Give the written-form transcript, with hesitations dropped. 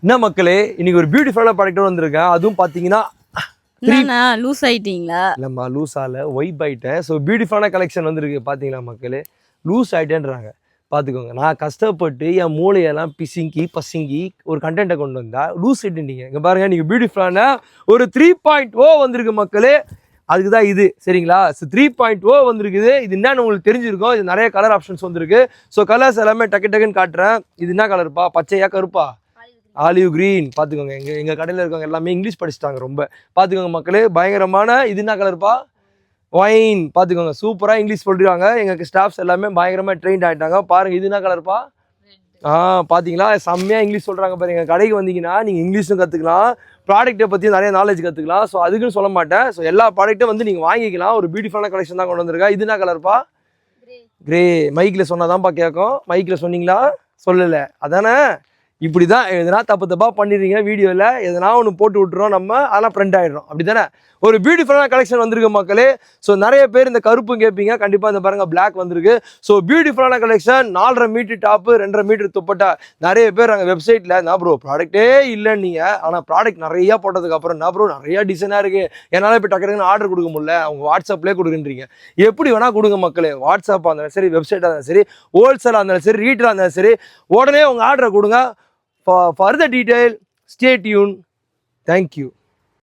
என்ன மக்களே, இன்னைக்கு ஒரு பியூட்டிஃபுல்லான ப்ராடக்ட் வந்திருக்கேன். அதுவும் பார்த்தீங்கன்னா லூஸ் ஆயிட்டீங்களா? இல்லைம்மா, லூஸ் ஆகல, ஒய்ப் ஆயிட்டேன். ஸோ பியூட்டிஃபுல்லான கலெக்ஷன் வந்திருக்கு. பார்த்தீங்களா மக்களே, லூஸ் ஆயிட்டேன்றாங்க. பார்த்துக்கோங்க, நான் கஷ்டப்பட்டு என் மூளையெல்லாம் பசுங்கி ஒரு கண்டென்ட்டை கொண்டு வந்தா லூஸ் ஆயிட்டீங்க. இங்கே பாருங்க, நீங்கள் பியூட்டிஃபுல்லான ஒரு 3.0 வந்திருக்கு மக்களே. அதுக்கு தான் இது, சரிங்களா? ஸோ 3.0 வந்திருக்குது. இது என்னன்னு உங்களுக்கு தெரிஞ்சிருக்கும். இது நிறைய கலர் ஆப்ஷன்ஸ் வந்திருக்கு. ஸோ கலர்ஸ் எல்லாமே டக்குன்னு காட்டுறேன். இது என்ன கலர்ப்பா? பச்சையா கருப்பா? Olive green. பார்த்துக்கோங்க, எங்கள் கடையில் இருக்கவங்க எல்லாமே இங்கிலீஷ் படிச்சுட்டாங்க ரொம்ப. பார்த்துக்கோங்க மக்களே, பயங்கரமான. இது என்ன கலர்ப்பா? ஒயின். பார்த்துக்கோங்க, சூப்பராக இங்கிலீஷ் சொல்லிடுவாங்க. எங்களுக்கு ஸ்டாஃப்ஸ் எல்லாமே பயங்கரமாக ட்ரெயின்ட் ஆகிட்டாங்க. பாருங்கள், இது என்ன கலர்ப்பா? பார்த்தீங்களா, செம்மையாக இங்கிலீஷ் சொல்கிறாங்க பாருங்க. எங்கள் கடைக்கு வந்தீங்கன்னா நீங்கள் இங்கிலீஷும் கற்றுக்கலாம், ப்ராடக்ட்டை பற்றி நிறைய நாலேஜ் கற்றுக்கலாம். ஸோ அதுக்குன்னு சொல்ல மாட்டேன். ஸோ எல்லா ப்ராடக்ட்டும் வந்து நீங்கள் வாங்கிக்கலாம். ஒரு பியூட்டிஃபுல்லான கலெக்ஷன் தான் கொண்டு வந்திருக்கேன். இது என்ன கலர்ப்பா? கிரே. மைக்கில் சொன்னாதான்ப்பா கேட்கும். மைக்கில் சொன்னீங்களா? சொல்லலை அதானே? இப்படி தான் எதனா தப்பாக பண்ணிடுறீங்க. வீடியோவில் எதனா ஒன்று போட்டு விட்டுறோம் நம்ம, அதெல்லாம் ஃப்ரெண்ட் ஆகிடுறோம். அப்படி தானே? ஒரு பியூட்டிஃபுல்லான கலெக்ஷன் வந்திருக்கு மக்களே. ஸோ நிறைய பேர் இந்த கருப்பு கேட்பீங்க. கண்டிப்பாக இந்த பாருங்கள், பிளாக் வந்திருக்கு. ஸோ பியூட்டிஃபுல்லான collection. 4.5 metre top, 2.5 metre dupatta. நிறைய பேர் அங்கே வெப்சைட்டில் என்ன ப்ரோ ப்ராடக்ட்டே இல்லைன்னு நீங்கள், ஆனால் ப்ராடக்ட் நிறையா போட்டதுக்கப்புறம் என்ன ப்ரோ நிறையா டிசைனாக இருக்குது, என்னால் இப்போ டக்குன்னு ஆர்டர் கொடுக்க முடியல, அவங்க வாட்ஸ்அப்லேயே கொடுக்குன்றீங்க. எப்படி வேணால் கொடுங்க மக்களே. வாட்ஸ்அப்பாக இருந்தாலும் சரி, வெப்சைட்டாக இருந்தாலும் சரி, ஹோல்சேலாக இருந்தாலும் சரி, ரீட்டெயிலாக இருந்தாலும் சரி, உடனே உங்கள் ஆர்டரை கொடுங்க. For further detail, stay tuned. Thank you.